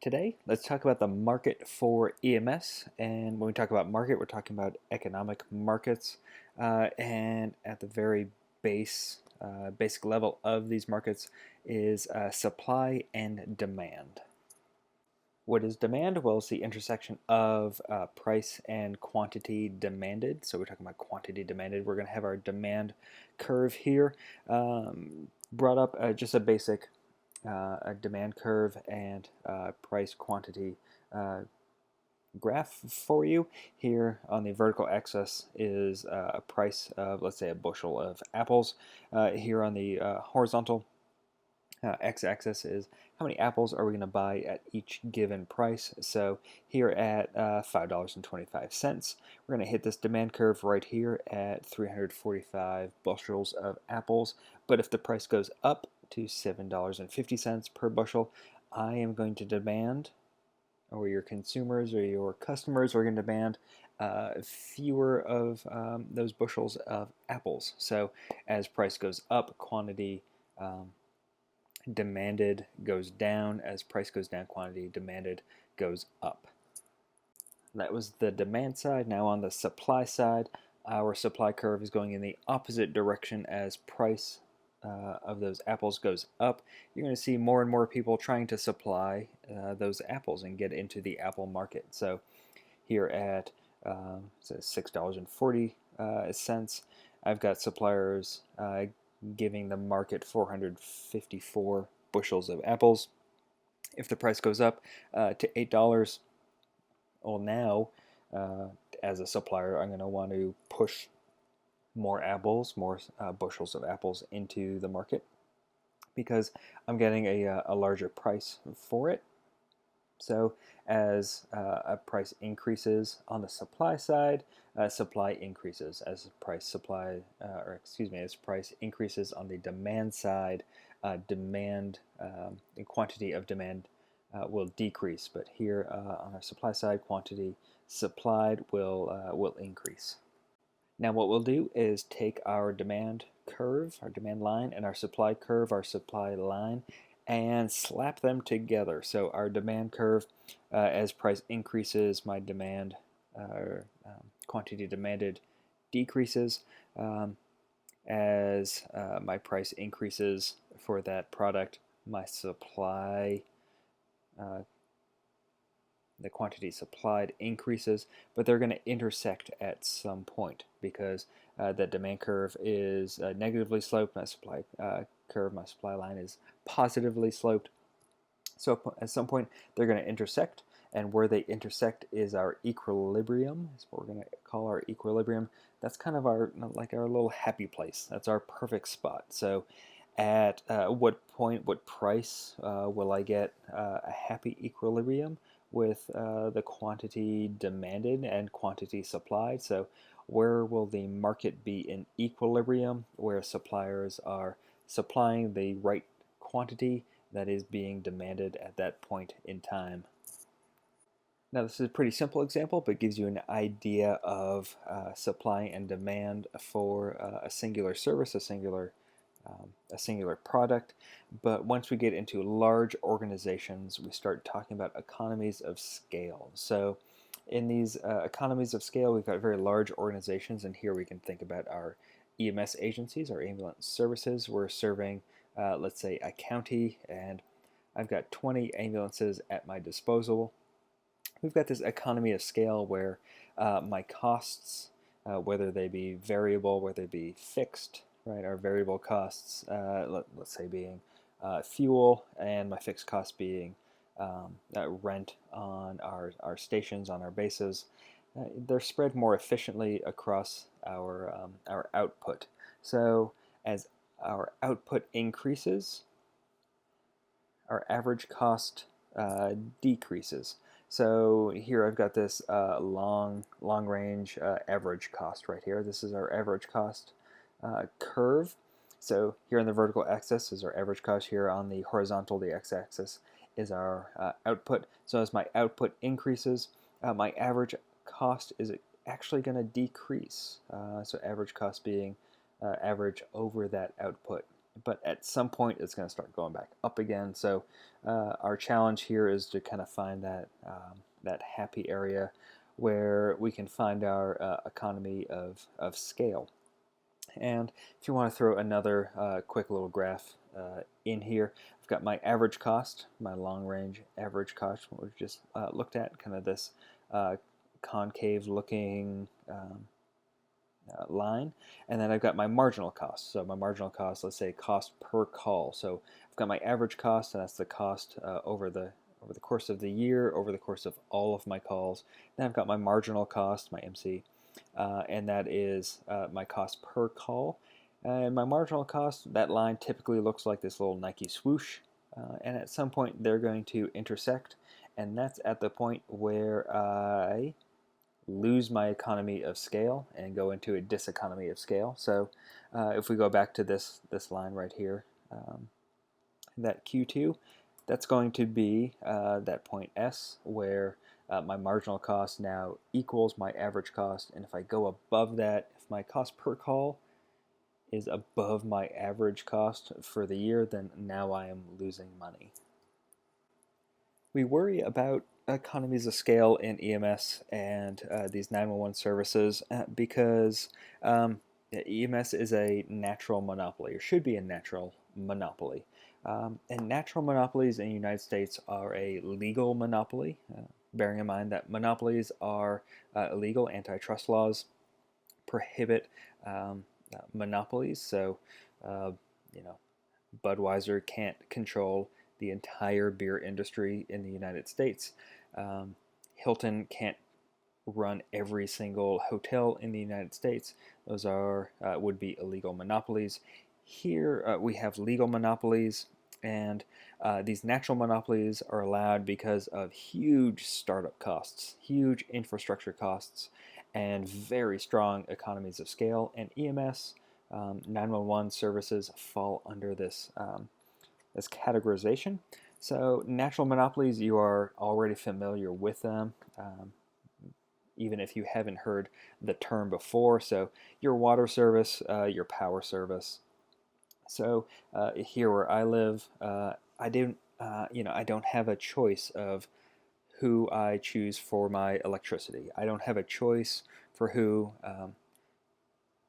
Today, let's talk about the market for EMS. And when we talk about market, we're talking about economic markets. And at the very basic level of these markets is supply and demand. What is demand? Well, it's the intersection of price and quantity demanded. So we're talking about quantity demanded. We're going to have our demand curve here. Brought up just a demand curve and price quantity graph for you. Here on the vertical axis is a price of, let's say, a bushel of apples. Here on the horizontal x-axis is how many apples are we going to buy at each given price. So here at $5.25, we're going to hit this demand curve right here at 345 bushels of apples. But if the price goes up to $7.50 per bushel, I am going to demand, or your consumers or your customers are going to demand fewer of those bushels of apples. So as price goes up, quantity demanded goes down. As price goes down, quantity demanded goes up. That was the demand side. Now on the supply side, our supply curve is going in the opposite direction as price of those apples goes up. You're going to see more and more people trying to supply those apples and get into the apple market. So here at $6.40, I've got suppliers giving the market 454 bushels of apples. If the price goes up to $8, well, now as a supplier, I'm going to want to push more apples, more bushels of apples into the market because I'm getting a larger price for it. So as a price increases on the supply side, supply increases. As price increases on the demand side, demand the quantity of demand will decrease. But here on our supply side, quantity supplied will increase. Now what we'll do is take our demand curve, our demand line, and our supply curve, our supply line, and slap them together. So our demand curve, as price increases, my demand, quantity demanded decreases. As my price increases for that product, my supply, the quantity supplied increases, but they're going to intersect at some point because the demand curve is negatively sloped, my supply curve, my supply line is positively sloped. So at some point they're going to intersect, and where they intersect is our equilibrium. That's what we're going to call our equilibrium. That's kind of our little happy place. That's our perfect spot. So at what point, what price will I get a happy equilibrium with the quantity demanded and quantity supplied? So where will the market be in equilibrium, where suppliers are supplying the right quantity that is being demanded at that point in time? Now this is a pretty simple example, but gives you an idea of supply and demand for a singular service, a singular product. But once we get into large organizations, we start talking about economies of scale. So in these economies of scale, we've got very large organizations, and here we can think about our EMS agencies, our ambulance services. We're serving, let's say, a county, and I've got 20 ambulances at my disposal. We've got this economy of scale where my costs, whether they be variable, whether they be fixed, right? Our variable costs, let's say being fuel, and my fixed costs being rent on our stations, on our bases. They're spread more efficiently across our output. So as our output increases, our average cost decreases. So here I've got this long range average cost right here. This is our average cost curve. So here on the vertical axis is our average cost. Here on the horizontal, the x-axis, is our output. So as my output increases, my average cost is actually going to decrease. So average cost being average over that output. but at some point it's going to start going back up again. So our challenge here is to kind of find that happy area where we can find our economy of scale. And if you want to throw another quick little graph in here, I've got my average cost, my long-range average cost, what we've just looked at, kind of this concave looking line, and then I've got my marginal cost. So my marginal cost, let's say cost per call. So I've got my average cost, and that's the cost over the course of the year, over the course of all of my calls. Then I've got my marginal cost, my MC, and that is my cost per call. And my marginal cost, that line typically looks like this little Nike swoosh, and at some point they're going to intersect, and that's at the point where I lose my economy of scale and go into a diseconomy of scale. So if we go back to this line right here, that Q2, that's going to be that point S where my marginal cost now equals my average cost, and if I go above that, if my cost per call is above my average cost for the year, then now I am losing money. We worry about economies of scale in EMS and these 911 services because EMS is a natural monopoly, or should be a natural monopoly. And natural monopolies in the United States are a legal monopoly, bearing in mind that monopolies are illegal. Antitrust laws prohibit monopolies. So, you know, Budweiser can't control the entire beer industry in the United States. Hilton can't run every single hotel in the United States. Those are would be illegal monopolies. Here we have legal monopolies, and these natural monopolies are allowed because of huge startup costs, huge infrastructure costs, and very strong economies of scale. And EMS 911 services fall under this this categorization. So natural monopolies, you are already familiar with them, even if you haven't heard the term before. So your water service, your power service. So here where I live, I don't, I don't have a choice of who I choose for my electricity. I don't have a choice for who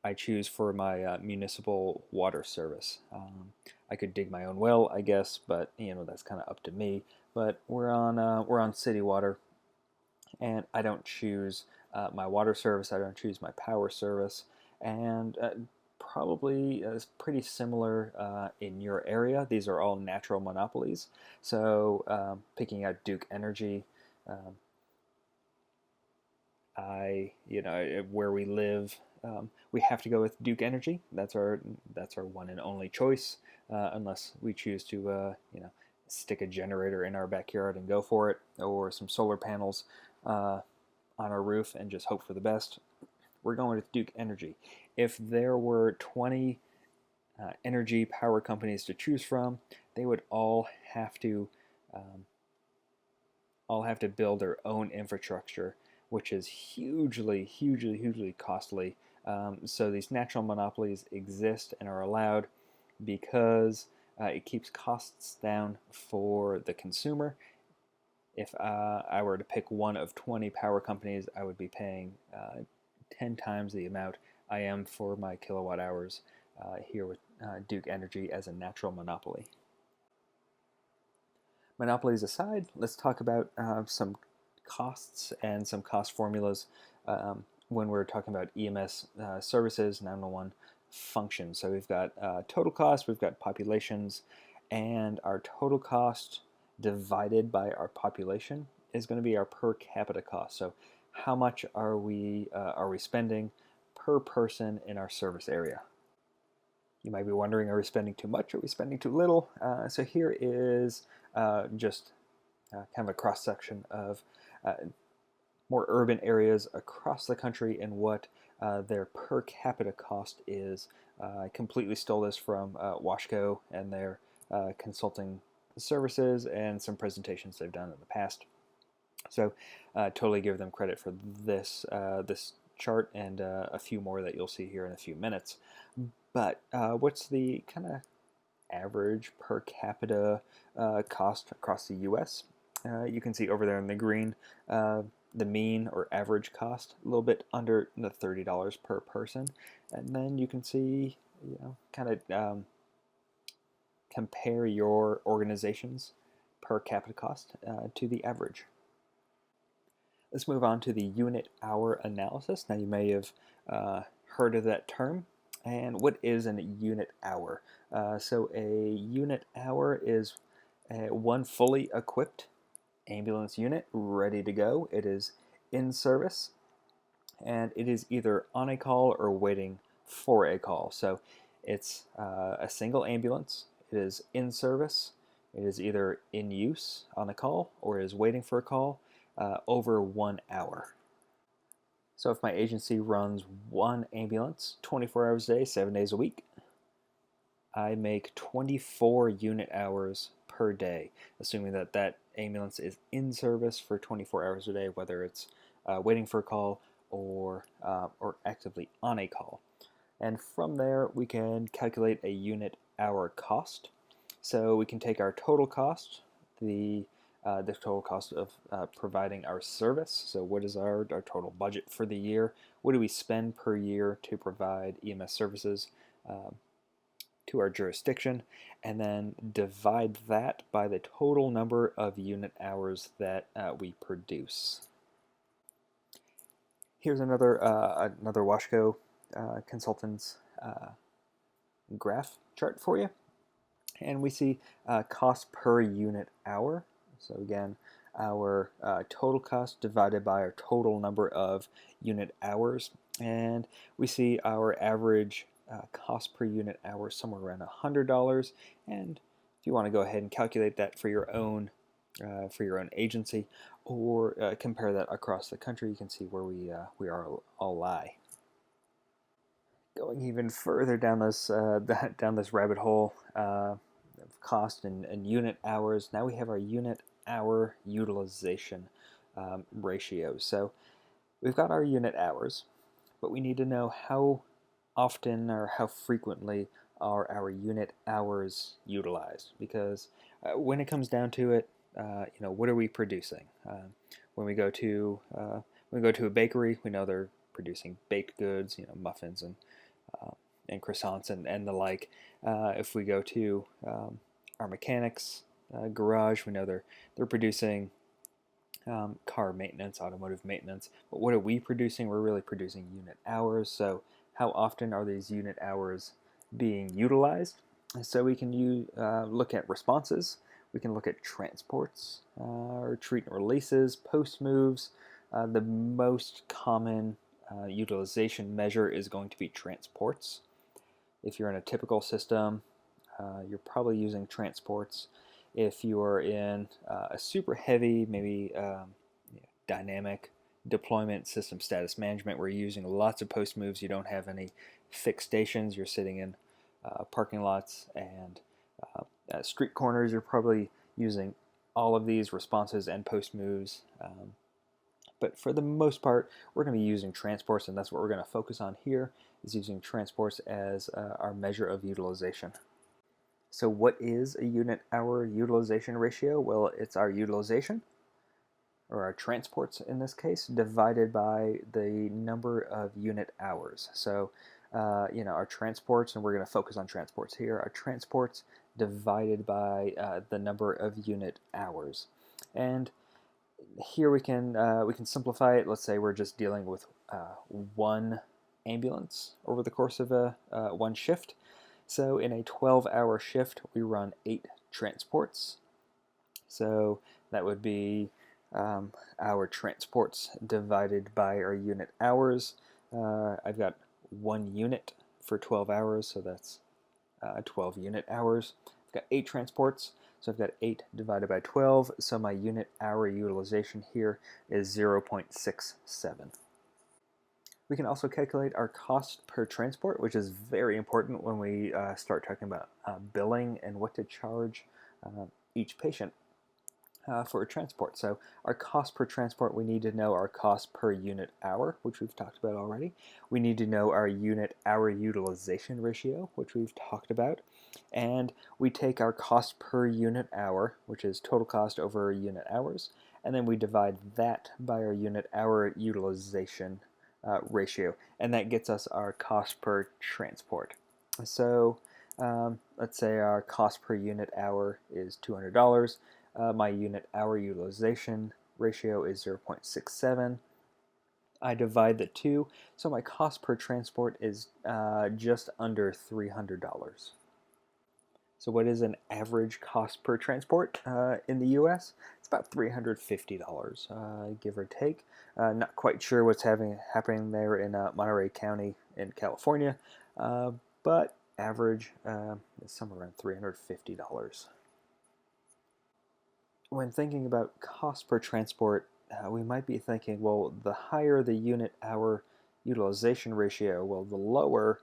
I choose for my municipal water service. I could dig my own well, I guess, but that's kind of up to me. But we're on city water, and I don't choose my water service. I don't choose my power service, and probably is pretty similar in your area. These are all natural monopolies. So picking out Duke Energy. Where we live, we have to go with Duke Energy. That's our one and only choice, unless we choose to stick a generator in our backyard and go for it, or some solar panels on our roof and just hope for the best. We're going with Duke Energy. If there were 20 energy power companies to choose from, they would all have to build their own infrastructure, which is hugely costly. So these natural monopolies exist and are allowed because it keeps costs down for the consumer. If I were to pick one of 20 power companies, I would be paying 10 times the amount I am for my kilowatt hours here with Duke Energy as a natural monopoly. Monopolies aside, let's talk about some costs and some cost formulas when we're talking about EMS services, 911 functions. So we've got total cost, we've got populations, and our total cost divided by our population is going to be our per capita cost. So how much are we spending per person in our service area? You might be wondering, are we spending too much? Are we spending too little? So here is just kind of a cross-section of more urban areas across the country and what their per capita cost is. I completely stole this from Washco and their consulting services and some presentations they've done in the past. So totally give them credit for this chart and a few more that you'll see here in a few minutes. But what's the kind of average per capita cost across the U.S. You can see over there in the green the mean or average cost, a little bit under the $30 per person, and then you can see, kind of compare your organization's per capita cost to the average. Let's move on to the unit hour analysis. Now you may have heard of that term. And what is a unit hour? So a unit hour is one fully equipped ambulance unit ready to go. It is in service, and it is either on a call or waiting for a call. So it's a single ambulance. It is in service. It is either in use on a call or is waiting for a call over 1 hour. So if my agency runs one ambulance 24 hours a day, 7 days a week, I make 24 unit hours per day, assuming that that ambulance is in service for 24 hours a day, whether it's waiting for a call or actively on a call. And from there, we can calculate a unit hour cost. So we can take our total cost, the total cost of providing our service. So what is our total budget for the year? What do we spend per year to provide EMS services to our jurisdiction? And then divide that by the total number of unit hours that we produce. Here's another Washco consultant's graph chart for you. And we see cost per unit hour. So again, our total cost divided by our total number of unit hours. And we see our average cost per unit hour somewhere around $100. And if you want to go ahead and calculate that for your own agency, or compare that across the country, you can see where we all lie. Going even further down this rabbit hole of cost and unit hours, now we have our unit hour utilization ratios. So we've got our unit hours, but we need to know how often or how frequently are our unit hours utilized, because when it comes down to it, what are we producing? When we go to a bakery, we know they're producing baked goods, muffins and croissants and the like. If we go to our mechanics garage, we know they're producing car maintenance, automotive maintenance. But what are we producing? We're really producing unit hours. So how often are these unit hours being utilized? So we can look at responses. We can look at transports, or treat and releases, post moves. The most common utilization measure is going to be transports. If you're in a typical system, you're probably using transports. If you are in a super heavy, maybe dynamic deployment system status management, where you're using lots of post moves, you don't have any fixed stations, you're sitting in parking lots and street corners, you're probably using all of these responses and post moves. But for the most part, we're going to be using transports, and that's what we're going to focus on here, is using transports as our measure of utilization. So what is a unit hour utilization ratio? Well, it's our utilization, or our transports in this case, divided by the number of unit hours. So our transports, and we're going to focus on transports here, our transports divided by the number of unit hours. And here we can simplify it. Let's say we're just dealing with one ambulance over the course of one shift. So in a 12-hour shift, we run 8 transports. So that would be our transports divided by our unit hours. I've got 1 unit for 12 hours, so that's 12 unit hours. I've got 8 transports, so I've got 8 divided by 12, so my unit hour utilization here is 0.67. We can also calculate our cost per transport, which is very important when we start talking about billing and what to charge each patient. for transport. So our cost per transport, we need to know our cost per unit hour, which we've talked about already. We need to know our unit hour utilization ratio, which we've talked about. And we take our cost per unit hour, which is total cost over unit hours, and then we divide that by our unit hour utilization ratio, and that gets us our cost per transport. So let's say our cost per unit hour is $200. My unit hour utilization ratio is 0.67. I divide the two, so my cost per transport is just under $300. So what is an average cost per transport in the U.S.? It's about $350, give or take. Not quite sure what's happening there in Monterey County in California, but average is somewhere around $350. When thinking about cost per transport, we might be thinking, well, the higher the unit hour utilization ratio, well, the lower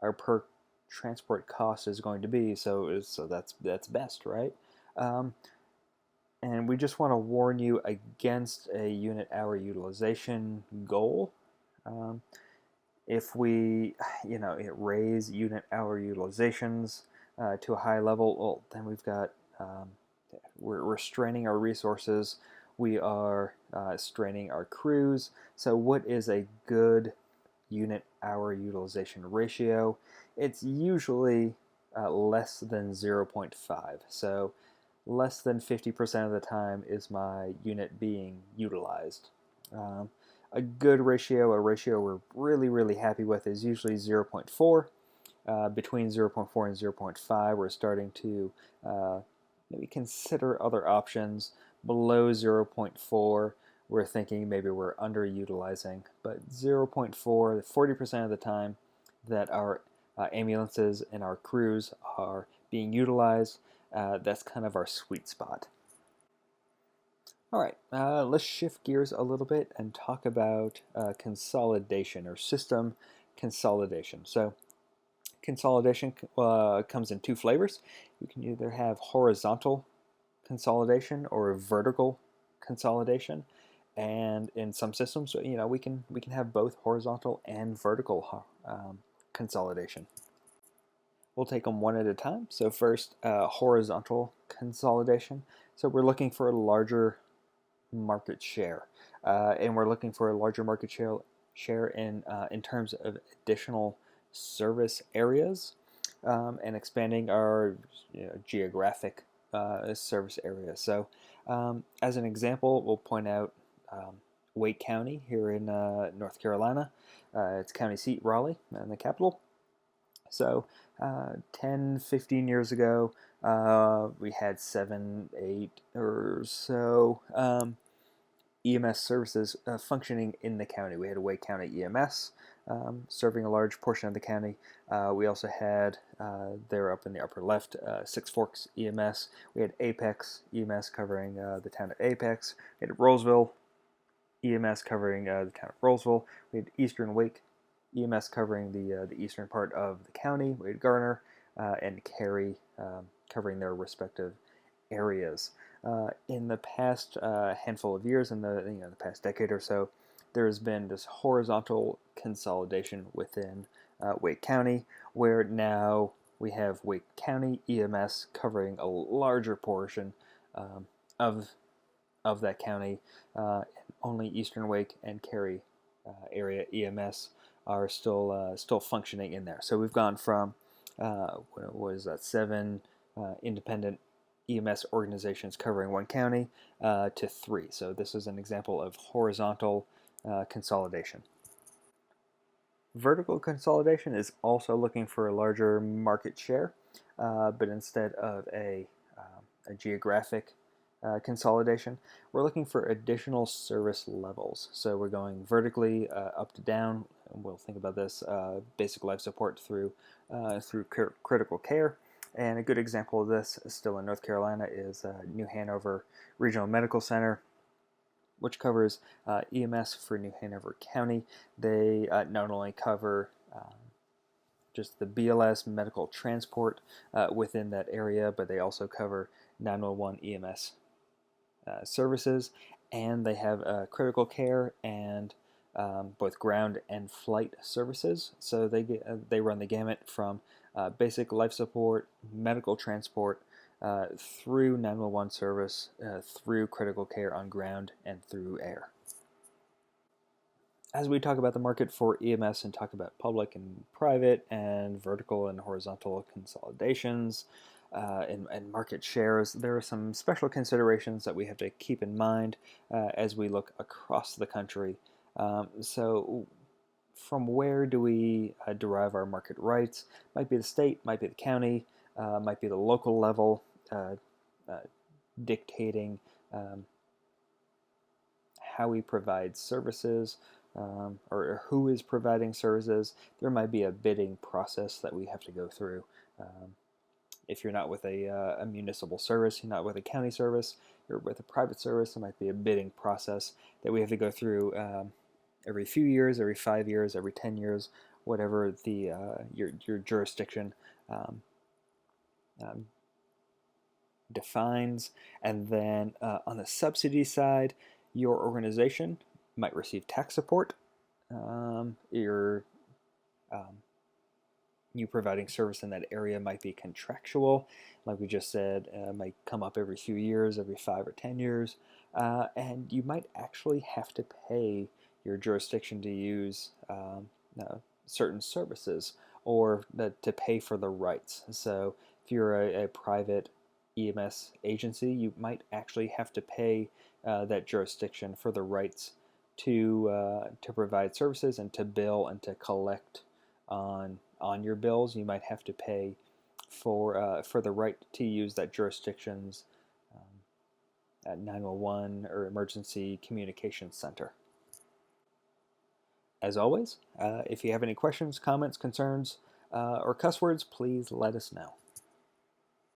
our per transport cost is going to be. So that's best, right? Um, and we just want to warn you against a unit hour utilization goal. Um, if we, raise unit hour utilizations to a high level, well, then we've got we're straining our resources. We are straining our crews. So what is a good unit hour utilization ratio? It's usually less than 0.5. So less than 50% of the time is my unit being utilized. Um, a good ratio, a ratio we're really happy with, is usually 0.4. Between 0.4 and 0.5, we're starting to maybe consider other options. Below 0.4, we're thinking maybe we're underutilizing. But 0.4, 40% of the time that our ambulances and our crews are being utilized, that's kind of our sweet spot. All right, let's shift gears a little bit and talk about consolidation or system consolidation. So consolidation comes in two flavors. You can either have horizontal consolidation or vertical consolidation, and in some systems, we can have both horizontal and vertical consolidation. We'll take them one at a time. So first, horizontal consolidation. So we're looking for a larger market share, and we're looking for a larger market share in terms of additional service areas, and expanding our geographic service area. So as an example, we'll point out Wake County here in North Carolina. It's county seat Raleigh and the capital. So 10, 15 years ago, we had 7, 8 or so EMS services functioning in the county. We had Wake County EMS serving a large portion of the county. We also had, there up in the upper left, Six Forks EMS. We had Apex EMS covering the town of Apex. We had Roseville EMS covering the town of Roseville. We had Eastern Wake EMS covering the eastern part of the county. We had Garner and Cary covering their respective areas. In the past handful of years, in the past decade or so, there has been this horizontal consolidation within Wake County, where now we have Wake County EMS covering a larger portion of that county. Only Eastern Wake and Cary area EMS are still functioning in there. So we've gone from what was that, 7 independent EMS organizations covering one county to 3. So this is an example of horizontal consolidation. Vertical consolidation is also looking for a larger market share, but instead of a geographic consolidation, we're looking for additional service levels. So we're going vertically up to down. We'll think about this basic life support through critical care. And a good example of this, still in North Carolina, is New Hanover Regional Medical Center, which covers EMS for New Hanover County. They not only cover just the BLS medical transport within that area, but they also cover 911 EMS services, and they have critical care and both ground and flight services. So they run the gamut from basic life support, medical transport, through 911 service, through critical care on ground, and through air. As we talk about the market for EMS and talk about public and private and vertical and horizontal consolidations and market shares, there are some special considerations that we have to keep in mind as we look across the country. So from where do we derive our market rights? Might be the state, might be the county, might be the local level dictating how we provide services, or who is providing services. There might be a bidding process that we have to go through. If you're not with a municipal service, you're not with a county service, you're with a private service, there might be a bidding process that we have to go through every few years, every 5 years, every 10 years, whatever the your jurisdiction um, defines. And then on the subsidy side, your organization might receive tax support. Your you providing service in that area might be contractual, like we just said, might come up every few years, every 5 or 10 years, and you might actually have to pay your jurisdiction to use certain services or to pay for the rights. So if you're a private EMS agency, you might actually have to pay that jurisdiction for the rights to provide services and to bill and to collect on your bills. You might have to pay for the right to use that jurisdiction's 911 or emergency communications center. As always, if you have any questions, comments, concerns, or cuss words, please let us know.